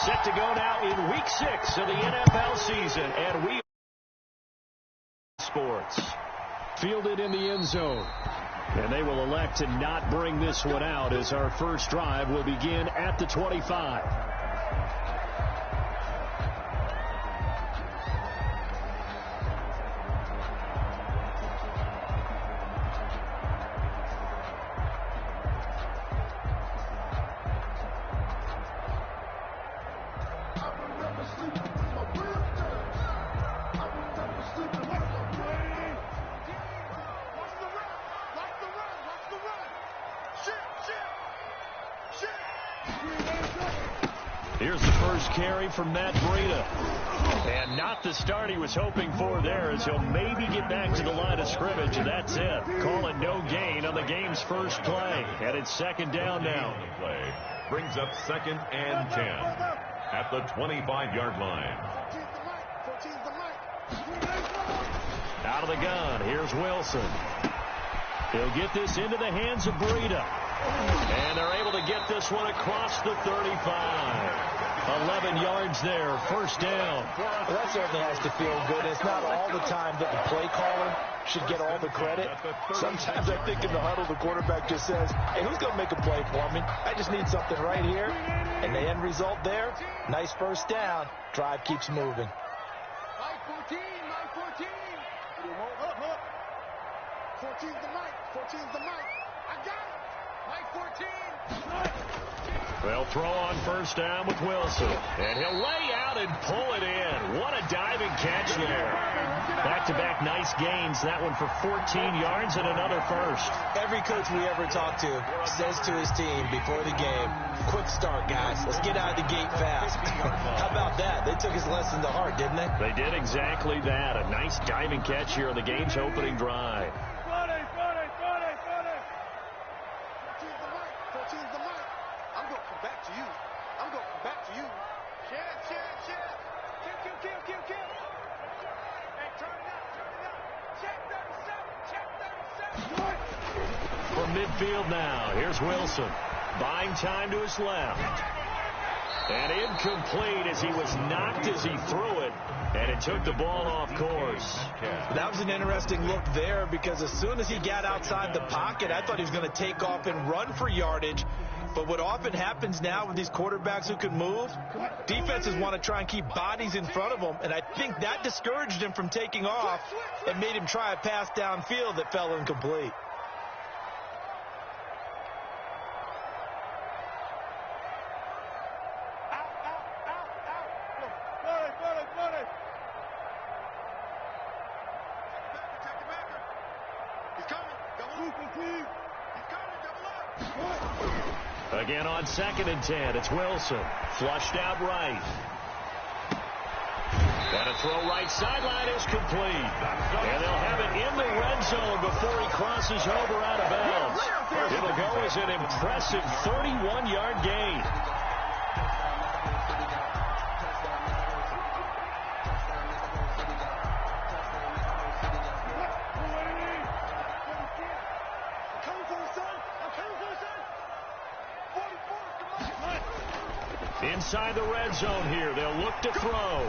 Set to go now in Week 6 of the NFL season, and we sports fielded in the end zone. And they will elect to not bring this one out as our first drive will begin at the 25. Here's the first carry from Matt Breida. And not the start he was hoping for there, as he'll maybe get back to the line of scrimmage, and that's it. Call it no gain on the game's first play. And it's second down now. Play brings up 2nd and 10 at the 25-yard line. Out of the gun, here's Wilson. He'll get this into the hands of Breida. And they're able to get this one across the 35. 11 yards there, first down. Well, that certainly has to feel good. It's not all the time that the play caller should get all the credit. Sometimes I think in the huddle, the quarterback just says, hey, who's going to make a play for me? I just need something right here. And the end result there, nice first down. Drive keeps moving. Mike 14, Mike 14. 14's the Mike, 14's the Mike. I got it. Mike 14. They'll throw on first down with Wilson. And he'll lay out and pull it in. What a diving catch there. Back-to-back nice gains. That one for 14 yards and another first. Every coach we ever talk to says to his team before the game, quick start, guys. Let's get out of the gate fast. How about that? They took his lesson to heart, didn't they? They did exactly that. A nice diving catch here on the game's opening drive. 14's the Mike. I'm going to come back to you. I'm going to come back to you. Shit. Kill. Hey, turn it up. Check 37. From midfield now, here's Wilson. Buying time to his left. And incomplete as he was knocked as he threw it. And it took the ball off course. That was an interesting look there because as soon as he got outside the pocket, I thought he was going to take off and run for yardage. But what often happens now with these quarterbacks who can move, defenses want to try and keep bodies in front of them. And I think that discouraged him from taking off and made him try a pass downfield that fell incomplete. Again on 2nd and 10, it's Wilson. Flushed out right. And a throw right sideline is complete. And they'll have it in the red zone before he crosses over out of bounds. It'll go as an impressive 31-yard gain. Inside the red zone here, they'll look to throw.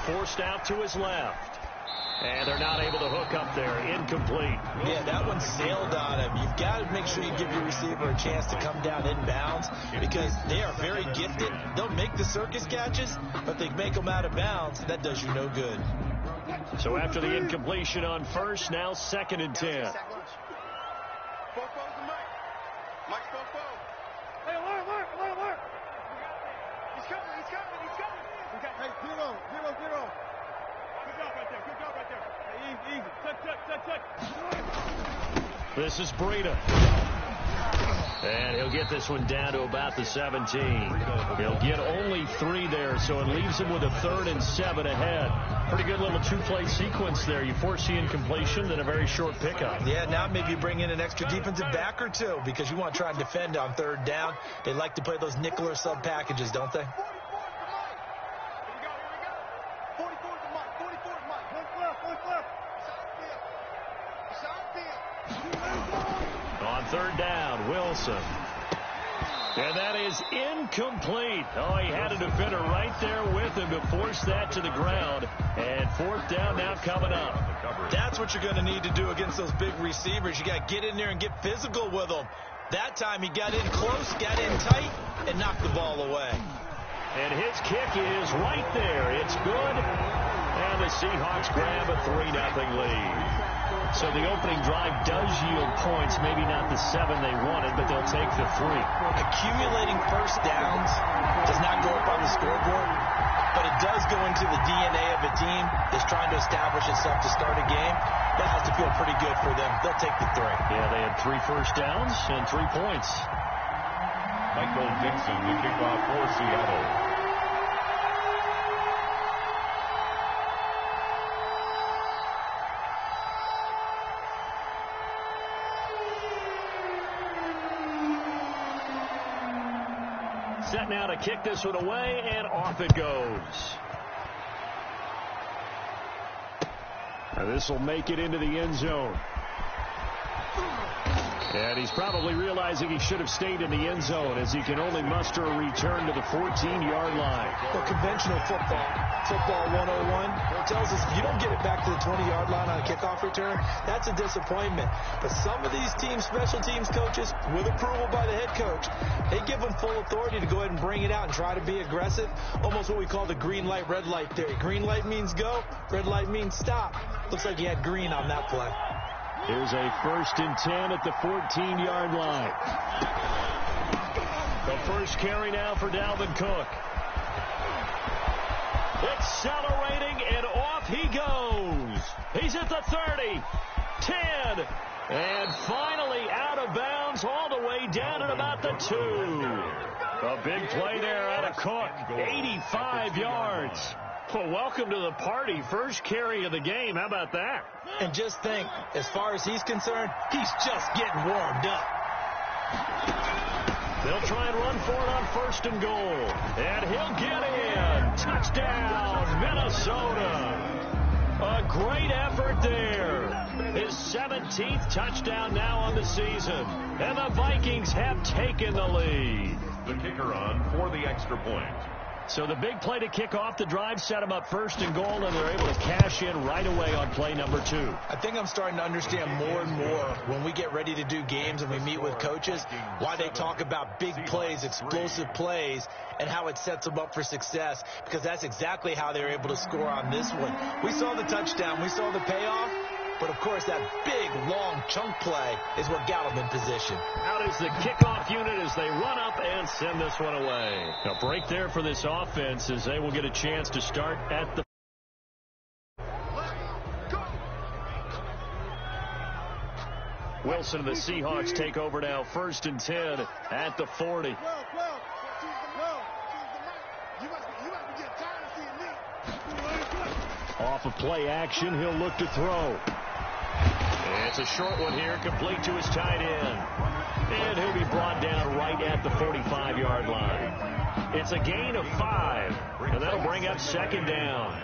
Forced out to his left. And they're not able to hook up there. Incomplete. Yeah, that one sailed on him. You've got to make sure you give your receiver a chance to come down inbounds because they are very gifted. They'll make the circus catches, but they make them out of bounds. That does you no good. So after the incompletion on first, now 2nd and 10. Fofo's the Mike. Mike's Fofo. Hey, alert. He's coming. Hey, zero. Good job right there. Hey, easy. Touch. This is Breida. And he'll get this one down to about the 17. He'll get only 3 there, so it leaves him with a 3rd and 7 ahead. Pretty good little 2-play sequence there. You force the incompletion, then a very short pickup. Yeah, now maybe bring in an extra defensive back or two because you want to try and defend on 3rd down. They like to play those nickel or sub packages, don't they? On 3rd down, Wilson. And that is incomplete. Oh, he had a defender right there with him to force that to the ground. And fourth down now coming up. That's what you're going to need to do against those big receivers. You got to get in there and get physical with them. That time he got in close, got in tight, and knocked the ball away. And his kick is right there. It's good. And the Seahawks grab a 3-0 lead. So the opening drive does yield points, maybe not the 7 they wanted, but they'll take the 3. Accumulating first downs does not go up on the scoreboard, but it does go into the DNA of a team that's trying to establish itself to start a game. That has to feel pretty good for them. They'll take the 3. Yeah, they had 3 first downs and 3 points. Michael Dixon, the kickoff for Seattle. Set now to kick this one away, and off it goes. Now this will make it into the end zone. And he's probably realizing he should have stayed in the end zone as he can only muster a return to the 14-yard line. Well, conventional football 101, tells us if you don't get it back to the 20-yard line on a kickoff return, that's a disappointment. But some of these teams, special teams coaches, with approval by the head coach, they give them full authority to go ahead and bring it out and try to be aggressive, almost what we call the green light, red light theory. Green light means go, red light means stop. Looks like he had green on that play. Here's a 1st and 10 at the 14-yard line. The first carry now for Dalvin Cook. Accelerating, and off he goes. He's at the 30, 10, and finally out of bounds all the way down at about the 2. A big play there out of Cook, 85 yards. Well, welcome to the party. First carry of the game. How about that? And just think, as far as he's concerned, he's just getting warmed up. They'll try and run for it on 1st and goal. And he'll get in. Touchdown, Minnesota. A great effort there. His 17th touchdown now on the season. And the Vikings have taken the lead. The kicker on for the extra point. So the big play to kick off the drive set them up 1st and goal, and they're able to cash in right away on play number 2. I think I'm starting to understand more and more when we get ready to do games and we meet with coaches why they talk about big plays, explosive plays, and how it sets them up for success, because that's exactly how they were able to score on this one. We saw the touchdown. We saw the payoff. But, of course, that big, long chunk play is what got them in position. Out is the kickoff unit as they run up and send this one away. A break there for this offense as they will get a chance to start at the... Wilson and the Seahawks take over now, 1st and 10 at the 40. Off of play action, he'll look to throw. It's a short one here, complete to his tight end. And he'll be brought down right at the 45-yard line. It's a gain of 5, and that'll bring up 2nd down.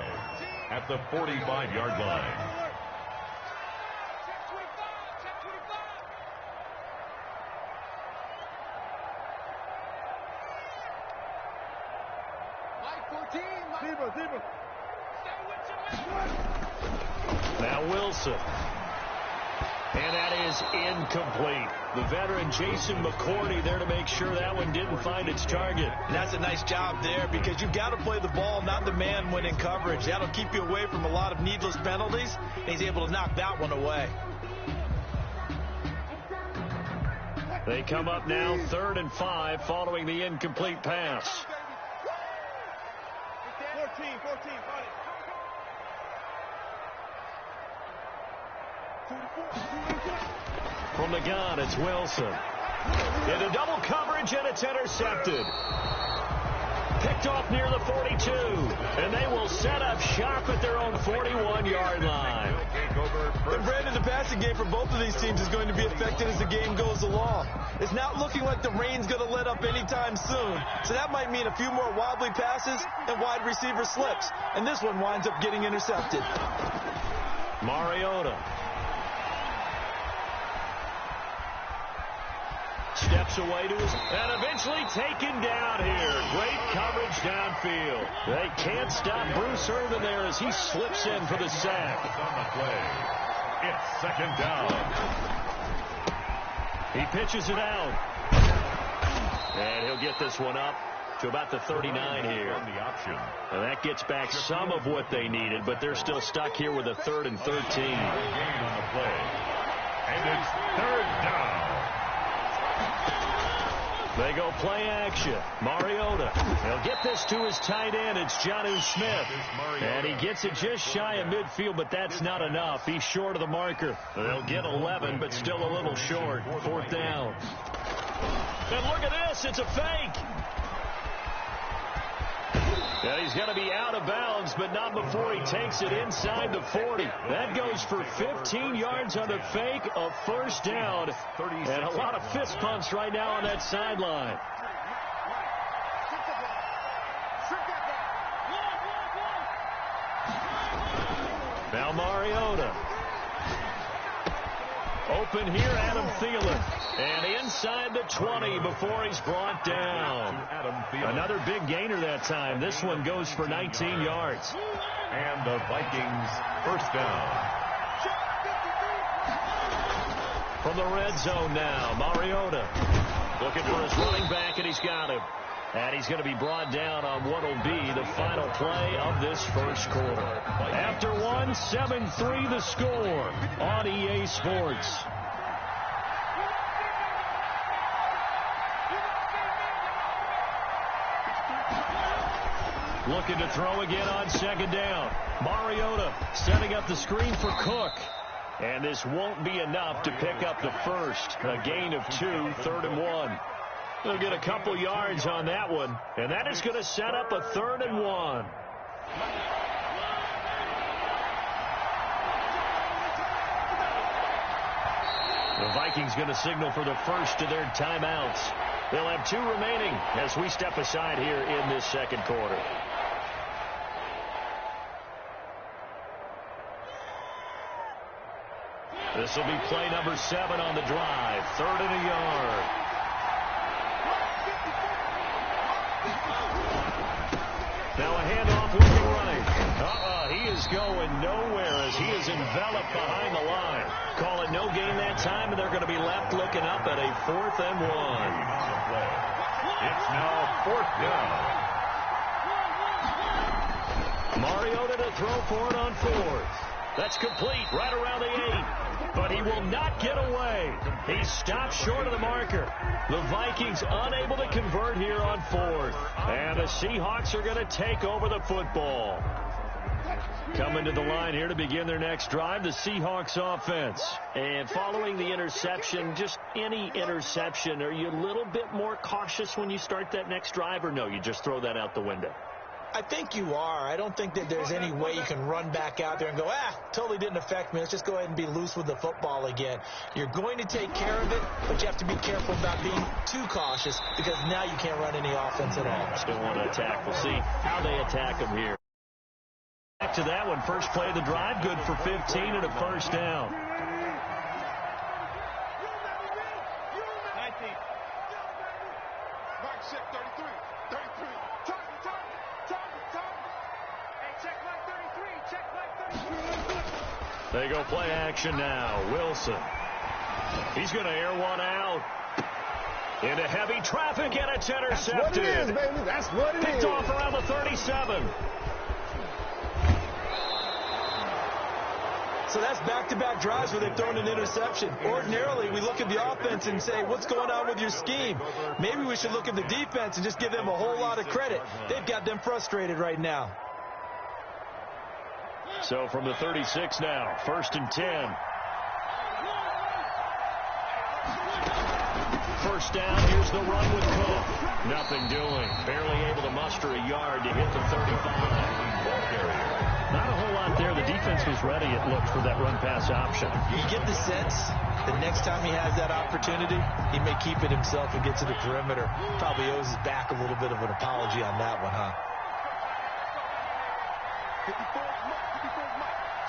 At the 45-yard line. Now Wilson. And that is incomplete. The veteran Jason McCourty there to make sure that one didn't find its target. And that's a nice job there, because you've got to play the ball, not the man when in coverage. That'll keep you away from a lot of needless penalties. And he's able to knock that one away. They come up now 3rd and 5 following the incomplete pass. 14, From the gun, it's Wilson. Into double coverage, and it's intercepted. Picked off near the 42, and they will set up shop at their own 41-yard line. And Brandon, the passing game for both of these teams is going to be affected as the game goes along. It's not looking like the rain's going to let up anytime soon, so that might mean a few more wobbly passes and wide receiver slips, and this one winds up getting intercepted. Mariota. Steps away to his, and eventually taken down here. Great coverage downfield. They can't stop Bruce Irvin there as he slips in for the sack. On the play. It's second down. He pitches it out. And he'll get this one up to about the 39 here. On the option. And that gets back some of what they needed, but they're still stuck here with a 3rd and 13. Gain on the play. And it's third down. They go play action. Mariota. He'll get this to his tight end. It's Jonnu Smith. And he gets it just shy of midfield, but that's not enough. He's short of the marker. They'll get 11, but still a little short. 4th down. And look at this. It's a fake. And he's going to be out of bounds, but not before he takes it inside the 40. That goes for 15 yards on the fake, a 1st down, and a lot of fist pumps right now on that sideline. Now Mariota. Open here, Adam Thielen. And inside the 20 before he's brought down. Another big gainer that time. This one goes for 19 yards. And the Vikings first down. From the red zone now, Mariota. Looking for his running back, and he's got him. And he's going to be brought down on what will be the final play of this first quarter. After one, 7-3 the score on EA Sports. Looking to throw again on 2nd down. Mariota setting up the screen for Cook. And this won't be enough to pick up the first. A gain of 2, 3rd and 1. They'll get a couple yards on that one, and that is going to set up a 3rd and 1. The Vikings going to signal for the first of their timeouts. They'll have 2 remaining as we step aside here in this second quarter. This will be play number 7 on the drive. 3rd and a yard. Now a handoff looking right. He is going nowhere as he is enveloped behind the line. Call it no gain that time, and they're going to be left looking up at a 4th and 1. It's now 4th down. Mariota to throw for it on 4th. That's complete right around the 8. But he will not get away. He stopped short of the marker. The Vikings unable to convert here on 4th. And the Seahawks are going to take over the football. Coming to the line here to begin their next drive, the Seahawks offense. And following the interception, just any interception, are you a little bit more cautious when you start that next drive, or no, you just throw that out the window? I think you are. I don't think that there's any way you can run back out there and go, totally didn't affect me. Let's just go ahead and be loose with the football again. You're going to take care of it, but you have to be careful about being too cautious because now you can't run any offense at all. Still want to attack. We'll see how they attack them here. Back to that one. First play of the drive, good for 15 and a 1st down. 19. Mark check 33. 33. Target. Hey, check like 33. Check like 33. They go play action now. Wilson. He's going to air one out. Into heavy traffic, and it's intercepted. That's what it is, baby. That's what it is. Picked off around the 37. So that's back-to-back drives where they've thrown an interception. Ordinarily, we look at the offense and say, what's going on with your scheme? Maybe we should look at the defense and just give them a whole lot of credit. They've got them frustrated right now. So from the 36 now, 1st and 10. First down, here's the run with Cook. Nothing doing. Barely able to muster a yard to hit the 35. Ball carrier. Not a whole lot there. The defense was ready, it looked, for that run-pass option. You get the sense that next time he has that opportunity, he may keep it himself and get to the perimeter. Probably owes his back a little bit of an apology on that one, huh? 54 Mike.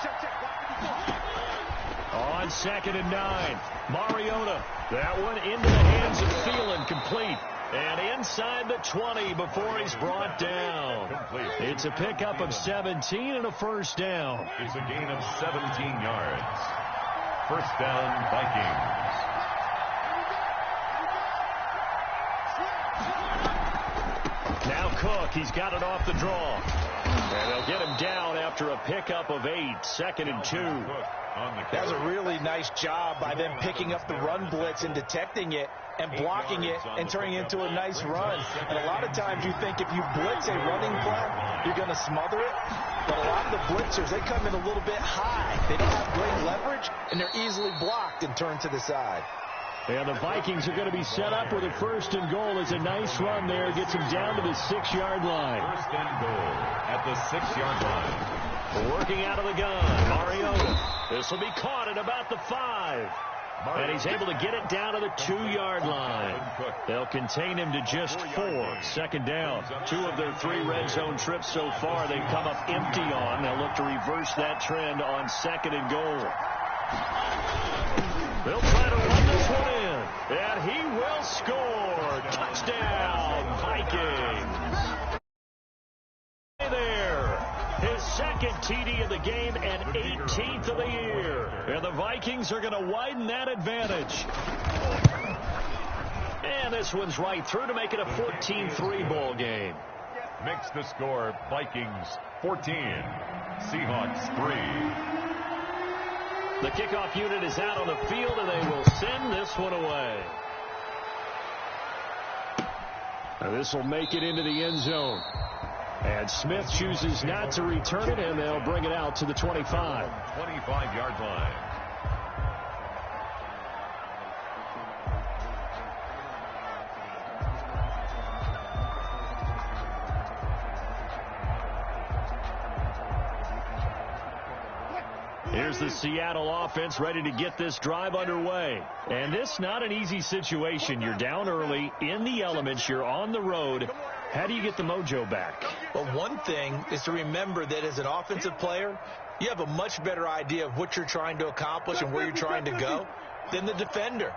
On 2nd and 9, Mariota. That one into the hands of Thielen, complete. And inside the 20 before he's brought down. It's a pickup of 17 and a first down. It's a gain of 17 yards. First down, Vikings. Now Cook, he's got it off the draw. And they'll get him down after a pickup of 8, 2nd and 2. That was a really nice job by them picking up the run blitz and detecting it and blocking it and turning it into a nice run. And a lot of times you think if you blitz a running play, you're going to smother it. But a lot of the blitzers, they come in a little bit high. They don't have great leverage, and they're easily blocked and turned to the side. And the Vikings are going to be set up with a 1st and goal. It's a nice run there. Gets him down to the 6-yard line. 1st and goal at the 6-yard line. Working out of the gun, Mariota. This will be caught at about the 5. And he's able to get it down to the 2-yard line. They'll contain him to just 4. 2nd down. 2 of their 3 red zone trips so far they've come up empty on. They'll look to reverse that trend on 2nd and goal. They'll try to run this one in. And he will score. Touchdown, Vikings. There. His 2nd TD of the game and 18th of the year. And the Vikings are going to widen that advantage. And this one's right through to make it a 14-3 ball game. Makes the score Vikings 14, Seahawks 3. The kickoff unit is out on the field, and they will send this one away. Now this will make it into the end zone. And Smith chooses not to return it, and they'll bring it out to the 25. 25-yard line. Here's the Seattle offense ready to get this drive underway. And this is not an easy situation. You're down early, in the elements, you're on the road. How do you get the mojo back? Well, one thing is to remember that as an offensive player, you have a much better idea of what you're trying to accomplish and where you're trying to go than the defender.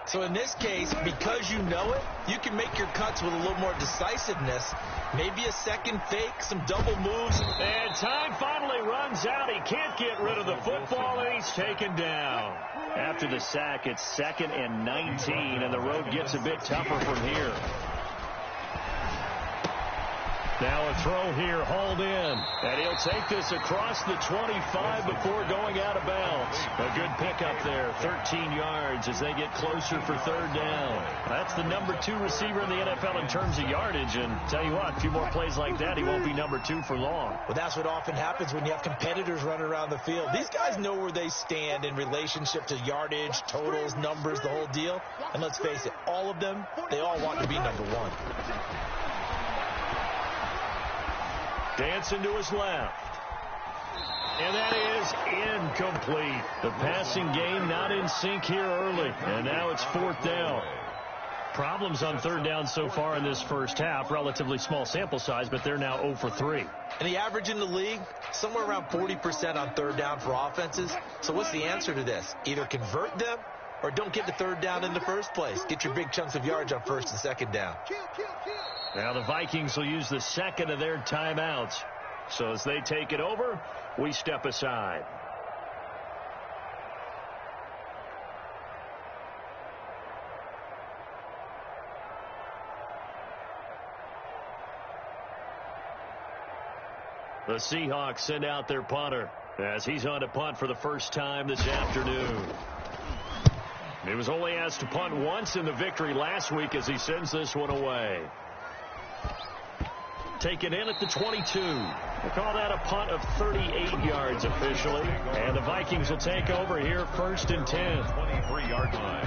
So in this case, because you know it, you can make your cuts with a little more decisiveness. Maybe a second fake, some double moves. And time finally runs out. He can't get rid of the football, and he's taken down. After the sack, it's 2nd and 19, and the road gets a bit tougher from here. Now a throw here, hauled in. And he'll take this across the 25 before going out of bounds. A good pickup there, 13 yards as they get closer for 3rd down. That's the number 2 receiver in the NFL in terms of yardage. And tell you what, a few more plays like that, he won't be number 2 for long. Well, that's what often happens when you have competitors running around the field. These guys know where they stand in relationship to yardage, totals, numbers, the whole deal. And let's face it, all of them, they all want to be number 1. Dancing to his left. And that is incomplete. The passing game not in sync here early. And now it's 4th down. Problems on 3rd down so far in this first half. Relatively small sample size, but they're now 0 for 3. And the average in the league, somewhere around 40% on 3rd down for offenses. So what's the answer to this? Either convert them or don't get the 3rd down in the first place. Get your big chunks of yards on 1st and 2nd down. Now the Vikings will use the 2nd of their timeouts. So as they take it over, we step aside. The Seahawks send out their punter as he's on to punt for the first time this afternoon. He was only asked to punt once in the victory last week as he sends this one away. Taken in at the 22. We'll call that a punt of 38 yards officially. And the Vikings will take over here 1st and 10. 23-yard line.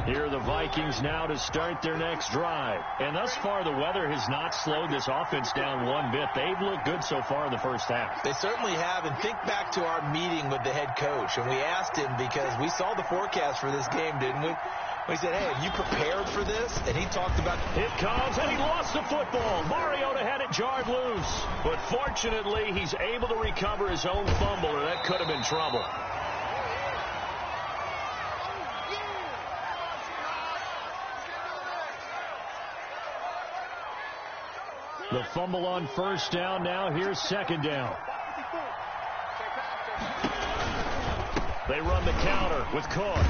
Here are the Vikings now to start their next drive. And thus far, the weather has not slowed this offense down one bit. They've looked good so far in the first half. They certainly have. And think back to our meeting with the head coach. And we asked him, because we saw the forecast for this game, didn't we? We said, hey, have you prepared for this? And he talked about... It comes, and he lost the football. Mariota had it jarred loose. But fortunately, he's able to recover his own fumble, or that could have been trouble. The fumble on first down. Now here's second down. They run the counter with Cook.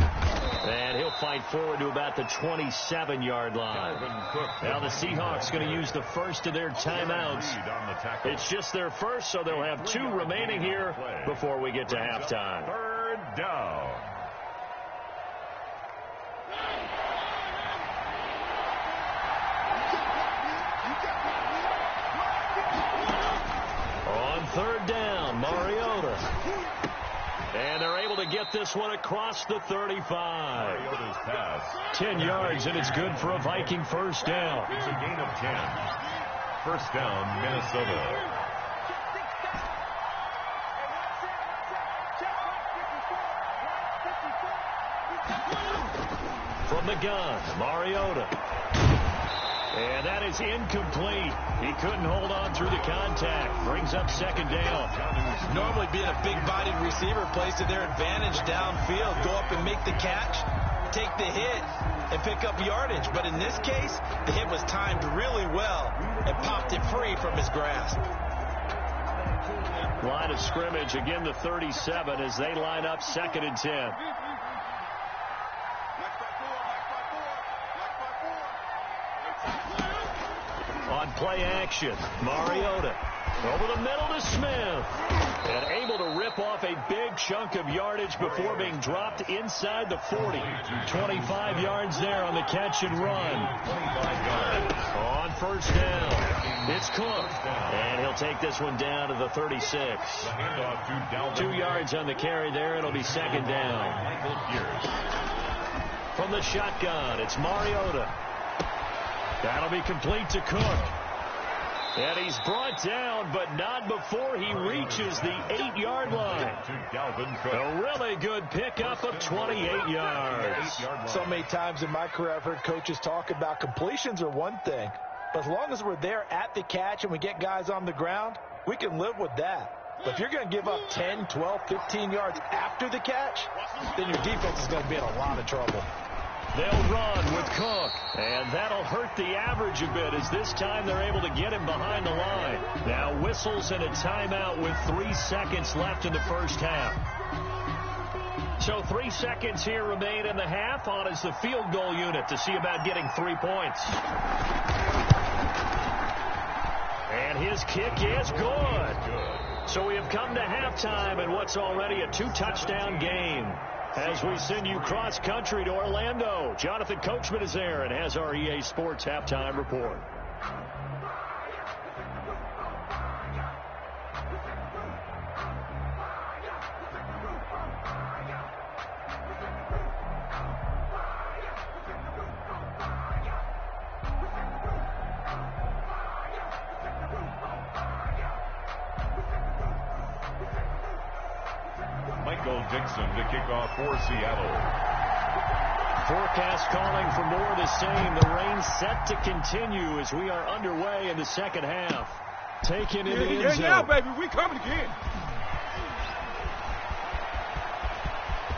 And he'll fight forward to about the 27-yard line. Now the Seahawks going to use the first of their timeouts. It's just their first, so they'll have 2 remaining here before we get to halftime. Third down. On third down, Mariota. And they're able to get this one across the 35. Mariota's pass. 10 yards, and it's good for a Viking first down. It's a gain of 10. First down, Minnesota. From the gun, Mariota. And that is incomplete. He couldn't hold on through the contact. Brings up second down. Normally being a big-bodied receiver plays to their advantage downfield. Go up and make the catch, take the hit, and pick up yardage. But in this case, the hit was timed really well and popped it free from his grasp. Line of scrimmage, again the 37 as they line up second and 10. On play action, Mariota over the middle to Smith. And able to rip off a big chunk of yardage before being dropped inside the 40. 25 yards there on the catch and run. On first down, it's Cook. And he'll take this one down to the 36. 2 yards on the carry there. It'll be second down. From the shotgun, it's Mariota. That'll be complete to Cook. And he's brought down, but not before he reaches the 8-yard line. A really good pickup of 28 yards. So many times in my career I've heard coaches talk about completions are one thing, but as long as we're there at the catch and we get guys on the ground, we can live with that. But if you're going to give up 10, 12, 15 yards after the catch, then your defense is going to be in a lot of trouble. They'll run with Cook, and that'll hurt the average a bit as this time they're able to get him behind the line. Now whistles and a timeout with 3 seconds left in the first half. So 3 seconds here remain in the half. On is the field goal unit to see about getting 3 points. And his kick is good. So we have come to halftime in what's already a 2-touchdown game. As we send you cross-country to Orlando, Jonathan Coachman is there and has our EA Sports Halftime Report. Dixon to kick off for Seattle. Forecast calling for more of the same. The rain set to continue as we are underway in the second half. Taken into the end zone. Yeah, baby, we coming again.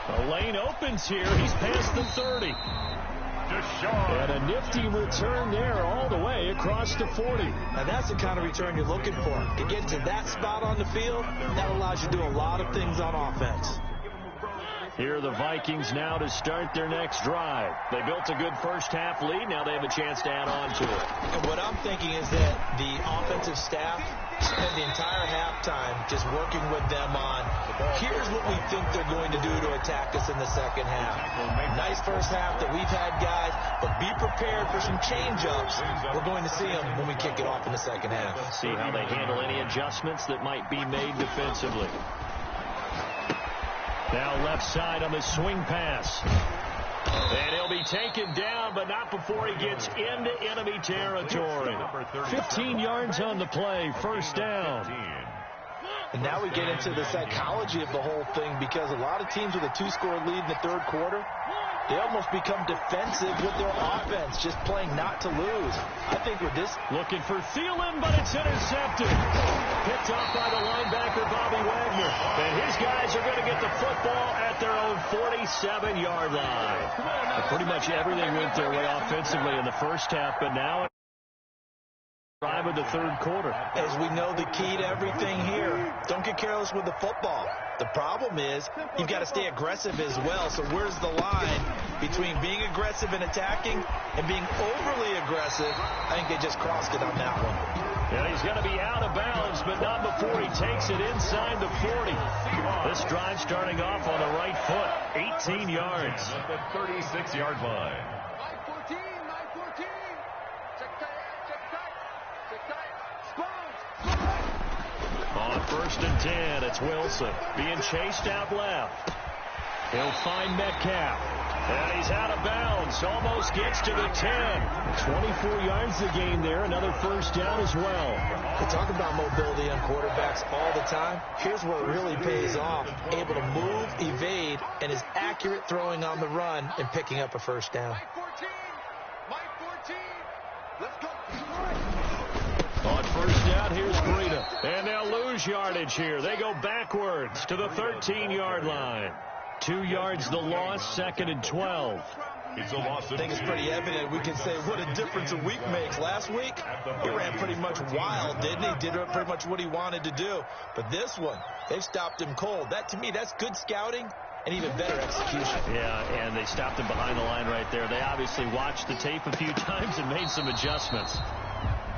The lane opens here. He's past the 30. And a nifty return there all the way across the 40. And that's the kind of return you're looking for. To get to that spot on the field, that allows you to do a lot of things on offense. Here are the Vikings now to start their next drive. They built a good first-half lead. Now they have a chance to add on to it. And what I'm thinking is that the offensive staff spend the entire halftime just working with them on, here's what we think they're going to do to attack us in the second half. Nice first half that we've had, guys, but be prepared for some change-ups. We're going to see them when we kick it off in the second half. See how they handle any adjustments that might be made defensively. Now left side on the swing pass. And he'll be taken down, but not before he gets into enemy territory. 15 yards on the play, first down. And now we get into the psychology of the whole thing, because a lot of teams with a two-score lead in the third quarter, they almost become defensive with their offense, just playing not to lose. I think with this... Looking for Thielen, but it's intercepted. Picked off by the linebacker, Bobby Wagner. And his guys are going to get the football at their own 47-yard line. And pretty much everything went their way offensively in the first half, but now... drive of the third quarter. As we know, the key to everything here, don't get careless with the football. The problem is you've got to stay aggressive as well. So where's the line between being aggressive and attacking and being overly aggressive? I think they just crossed it on that one. Yeah, he's going to be out of bounds, but not before he takes it inside the 40. This drive starting off on the right foot, 18 yards. At the 36-yard line. On first and 10, it's Wilson being chased out left. He'll find Metcalf. And he's out of bounds. Almost gets to the 10. 24 yards the gain there. Another first down as well. We talk about mobility on quarterbacks all the time. Here's where it really pays off. Able to move, evade, and is accurate throwing on the run and picking up a first down. Mike 14. Let's go. On first down, here's Breida. And they'll lose yardage here. They go backwards to the 13-yard line. 2 yards the loss, second and 12. It's a loss. I think it's pretty evident. We can say what a difference a week makes. Last week, he ran pretty much wild, didn't he? Did pretty much what he wanted to do. But this one, they've stopped him cold. That, to me, that's good scouting and even better execution. Yeah, and they stopped him behind the line right there. They obviously watched the tape a few times and made some adjustments.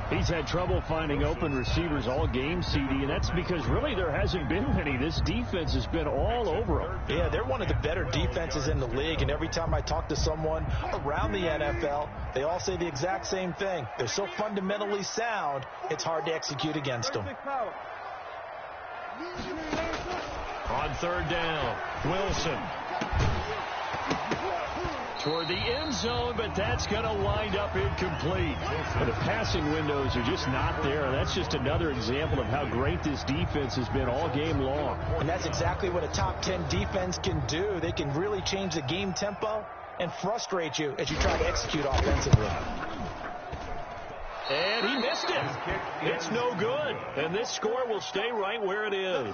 He's had trouble finding open receivers all game, CD, and that's because really there hasn't been many. This defense has been all over him. Yeah, they're one of the better defenses in the league, and every time I talk to someone around the NFL, they all say the exact same thing. They're so fundamentally sound, it's hard to execute against them. On third down, Wilson. Toward the end zone, but that's going to wind up incomplete. But the passing windows are just not there. That's just another example of how great this defense has been all game long. And that's exactly what a top 10 defense can do. They can really change the game tempo and frustrate you as you try to execute offensively. And he missed it. It's no good. And this score will stay right where it is.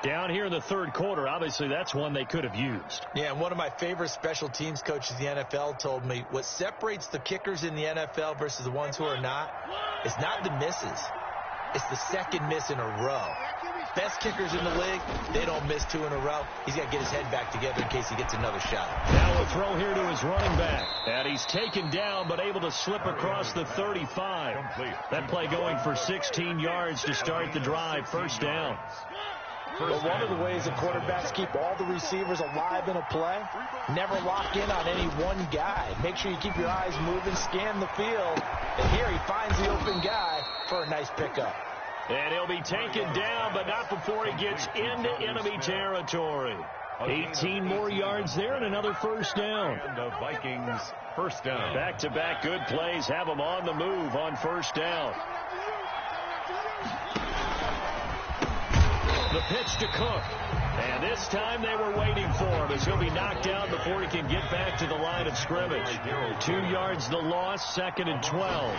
Down here in the third quarter, obviously that's one they could have used. Yeah, and one of my favorite special teams coaches in the NFL told me what separates the kickers in the NFL versus the ones who are not is not the misses. It's the second miss in a row. Best kickers in the league, they don't miss 2 in a row. He's got to get his head back together in case he gets another shot. Now a throw here to his running back. And he's taken down but able to slip across the 35. That play going for 16 yards to start the drive. First down. But one of the ways that quarterbacks keep all the receivers alive in a play, never lock in on any one guy. Make sure you keep your eyes moving, scan the field. And here he finds the open guy for a nice pickup. And he'll be taken down, but not before he gets into enemy territory. 18 more yards there and another first down. And the Vikings first down. Back-to-back good plays have them on the move on first down. The pitch to Cook. And this time they were waiting for him as he'll be knocked down before he can get back to the line of scrimmage. 2 yards the loss, second and 12.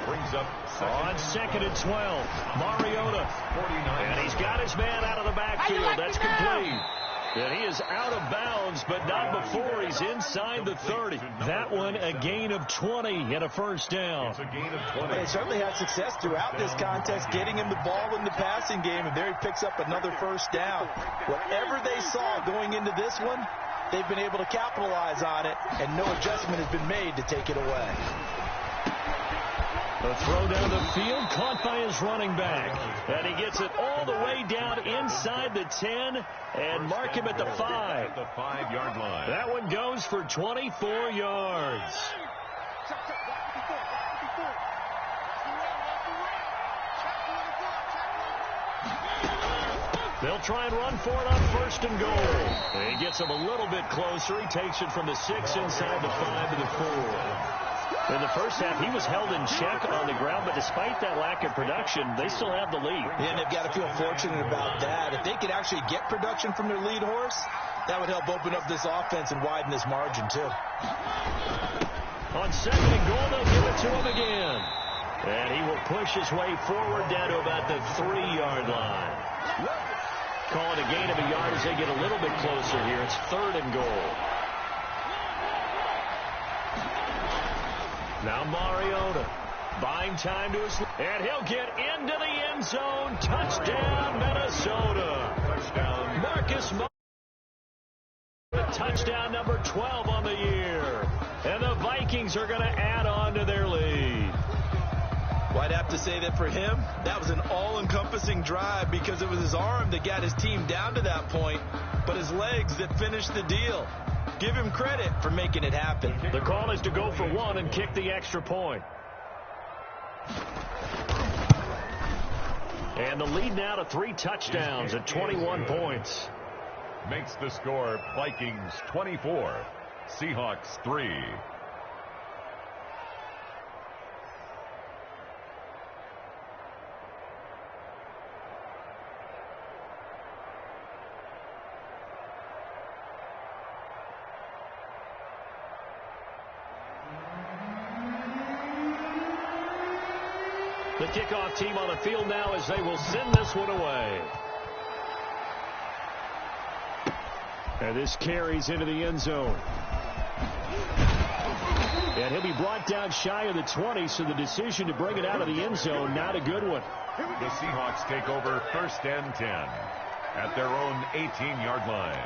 Brings up on second and 12. Mariota. 49. And he's got his man out of the backfield. That's complete. And he is out of bounds, but not before he's inside the 30. That one a gain of 20 and a first down. It's a gain of 20. They certainly had success throughout this contest, getting him the ball in the passing game, and there he picks up another first down. Whatever they saw going into this one, they've been able to capitalize on it, and no adjustment has been made to take it away. A throw down the field, caught by his running back. And he gets it all the way down inside the 10 and mark him at the 5. At the 5-yard line. That one goes for 24 yards. They'll try and run for it on 1st and goal. And he gets him a little bit closer. He takes it from the 6 inside the 5 to the 4. In the first half, he was held in check on the ground, but despite that lack of production, they still have the lead. And they've got to feel fortunate about that. If they could actually get production from their lead horse, that would help open up this offense and widen this margin, too. On 2nd and goal, they'll give it to him again. And he will push his way forward down to about the 3-yard line. Call it a gain of a yard as they get a little bit closer here. It's 3rd and goal. Now Mariota buying time to his... And he'll get into the end zone. Touchdown, Minnesota. Touchdown, Marcus Mariota. Touchdown number 12 on the year. And the Vikings are going to add on to their lead. Well, I'd have to say that for him, that was an all-encompassing drive because it was his arm that got his team down to that point, but his legs that finished the deal. Give him credit for making it happen. The call is to go for 1 and kick the extra point. And the lead now to 3 touchdowns at 21 points. Makes the score Vikings 24, Seahawks 3. The kickoff team on the field now as they will send this one away. And this carries into the end zone. And he'll be brought down shy of the 20, so the decision to bring it out of the end zone, not a good one. The Seahawks take over 1st and 10 at their own 18-yard line.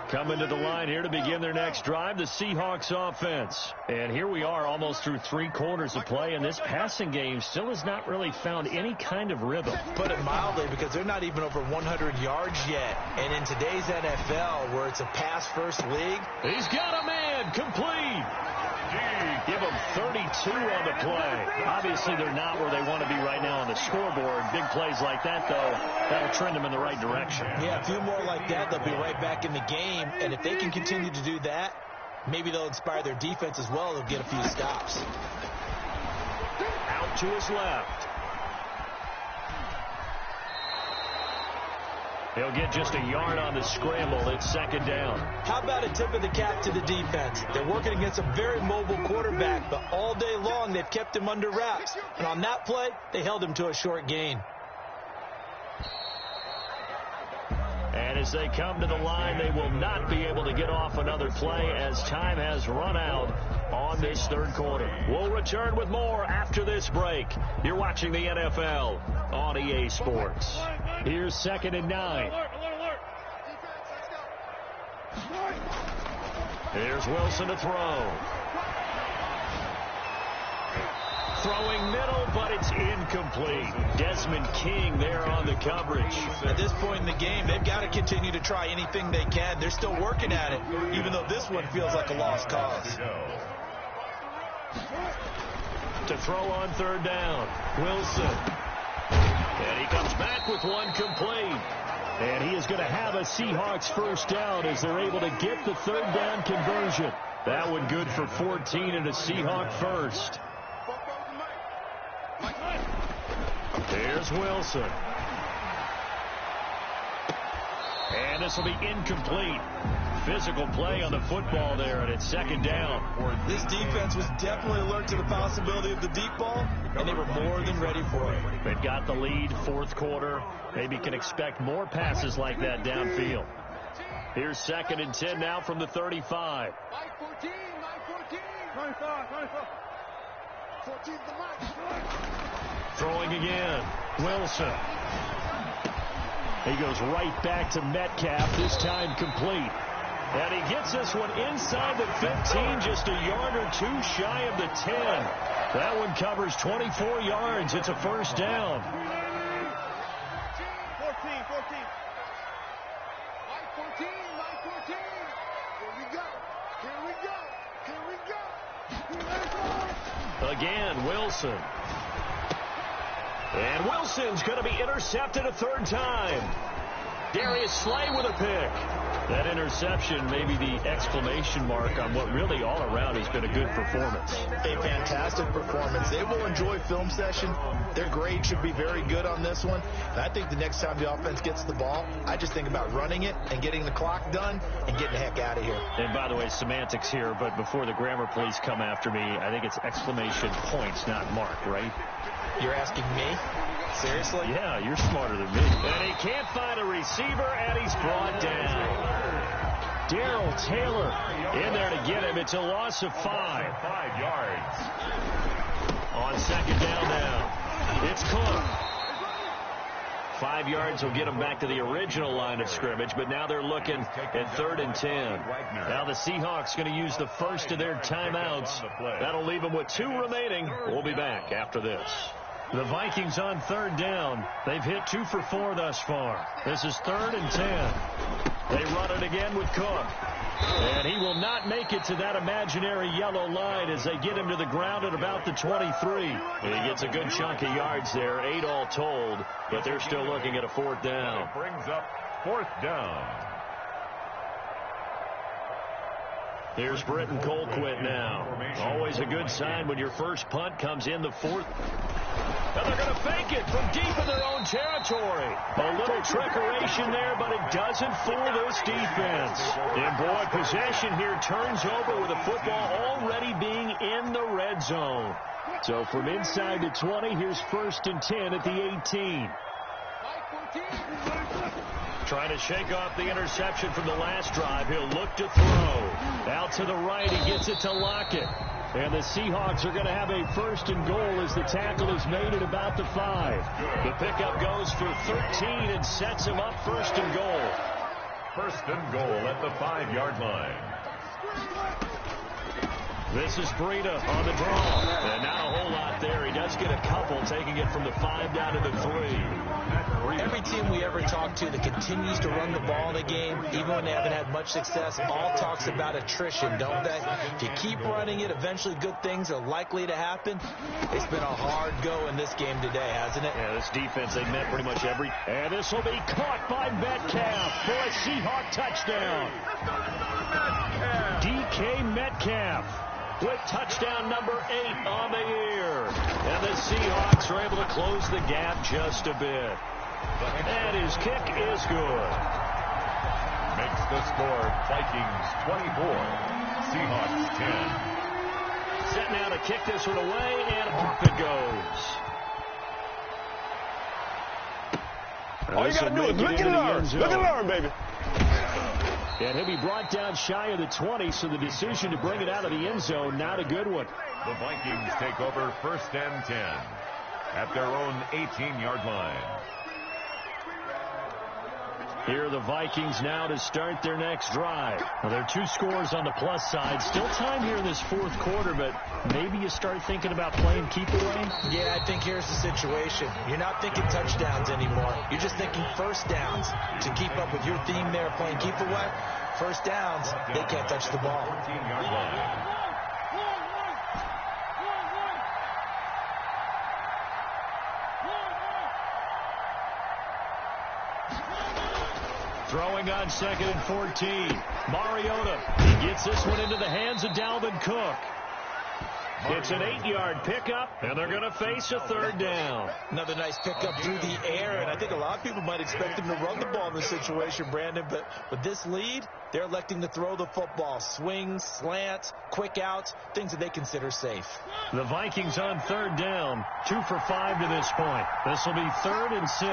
Coming to the line here to begin their next drive, the Seahawks offense. And here we are almost through 3 quarters of play, and this passing game still has not really found any kind of rhythm. Put it mildly, because they're not even over 100 yards yet. And in today's NFL, where it's a pass-first league. He's got a man, complete. Give them 32 on the play. Obviously, they're not where they want to be right now on the scoreboard. Big plays like that, though, that'll trend them in the right direction. Yeah, a few more like that, they'll be right back in the game. And if they can continue to do that, maybe they'll inspire their defense as well. They'll get a few stops. Out to his left. He'll get just a yard on the scramble. It's 2nd down. How about a tip of the cap to the defense? They're working against a very mobile quarterback, but all day long they've kept him under wraps. And on that play, they held him to a short gain. And as they come to the line, they will not be able to get off another play as time has run out on this 3rd quarter. We'll return with more after this break. You're watching the NFL on EA Sports. Here's 2nd and 9. Here's Wilson to throw. Throwing middle, but it's incomplete. Desmond King there on the coverage. At this point in the game, they've got to continue to try anything they can. They're still working at it, even though this one feels like a lost cause. To throw on 3rd down, Wilson. And he comes back with one complete. And he is going to have a Seahawks 1st down as they're able to get the 3rd down conversion. That one good for 14 and a Seahawk 1st. Here's Wilson. And this will be incomplete. Physical play on the football there, and it's 2nd down. This defense was definitely alert to the possibility of the deep ball, and they were more than ready for it. They've got the lead, 4th quarter. Maybe can expect more passes like that downfield. Here's 2nd and 10 now from the 35. Throwing again. Wilson. He goes right back to Metcalf, this time complete. And he gets this one inside the 15, just a yard or 2 shy of the 10. That one covers 24 yards. It's a 1st down. 14. 14. Here we go. Again, Wilson. And Wilson's going to be intercepted a third time. Darius Slay with a pick. That interception may be the exclamation mark on what really all around has been a good performance. A fantastic performance. They will enjoy film session. Their grade should be very good on this one. And I think the next time the offense gets the ball, I just think about running it and getting the clock done and getting the heck out of here. And by the way, semantics here, but before the grammar police come after me, I think it's exclamation points, not mark, right? You're asking me? Seriously? Yeah, you're smarter than me. And he can't find a receiver, and he's brought down. Darrell Taylor in there to get him. It's a loss of 5. 5 yards. On second down now, it's Cook. 5 yards will get him back to the original line of scrimmage, but now they're looking at 3rd and 10. Now the Seahawks going to use the first of their timeouts. That'll leave them with 2 remaining. We'll be back after this. The Vikings on 3rd down. They've hit 2 for 4 thus far. This is 3rd and 10. They run it again with Cook. And he will not make it to that imaginary yellow line as they get him to the ground at about the 23. And he gets a good chunk of yards there, 8 all told, but they're still looking at a 4th down. It brings up 4th down. Here's Britton Colquitt now. Always a good sign when your first punt comes in the 4th. And they're going to fake it from deep in their own territory. A little trickeration there, but it doesn't fool this defense. And boy, possession here turns over with the football already being in the red zone. So from inside the 20, here's 1st and 10 at the 18. Trying to shake off the interception from the last drive. He'll look to throw. Out to the right, he gets it to Lockett. And the Seahawks are going to have a 1st and goal as the tackle is made at about the 5. The pickup goes for 13 and sets him up 1st and goal. 1st and goal at the 5-yard line. This is Breida on the draw. And not a whole lot there. He does get a couple, taking it from the 5 down to the 3. Every team we ever talk to that continues to run the ball in the game, even when they haven't had much success, all talks about attrition, don't they? If you keep running it, eventually good things are likely to happen. It's been a hard go in this game today, hasn't it? Yeah, this defense, they met pretty much every... And this will be caught by Metcalf for a Seahawk touchdown. DK Metcalf with touchdown number 8 on the year. And the Seahawks are able to close the gap just a bit. And his kick is good. Makes the score Vikings 24, Seahawks 10. Set now to kick this one away, and off it goes. All you got to do is look and learn. Look and learn, baby. And he'll be brought down shy of the 20, so the decision to bring it out of the end zone, not a good one. The Vikings take over 1st and 10 at their own 18-yard line. Here are the Vikings now to start their next drive. Well, there are 2 scores on the plus side. Still time here in this 4th quarter, but maybe you start thinking about playing keep away? Yeah, I think here's the situation. You're not thinking touchdowns anymore. You're just thinking 1st downs. To keep up with your theme there, playing keep away, 1st downs, they can't touch the ball. 14-yard line. Throwing on 2nd and 14. Mariota. He gets this one into the hands of Dalvin Cook. It's an 8-yard pickup, and they're going to face a 3rd down. Another nice pickup through the air, and I think a lot of people might expect him to run the ball in this situation, Brandon, but with this lead, they're electing to throw the football. Swings, slants, quick outs, things that they consider safe. The Vikings on 3rd down, 2 for 5 to this point. This will be 3rd and 6.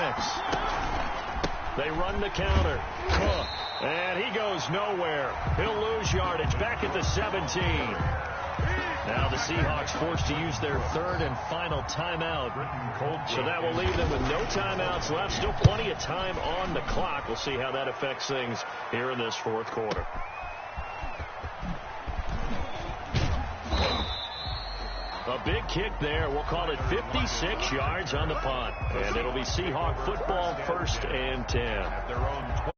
They run the counter. Cook. And he goes nowhere. He'll lose yardage back at the 17. Now the Seahawks forced to use their 3rd and final timeout. So that will leave them with no timeouts left. Still plenty of time on the clock. We'll see how that affects things here in this 4th quarter. A big kick there. We'll call it 56 yards on the punt. And it'll be Seahawk football 1st and 10.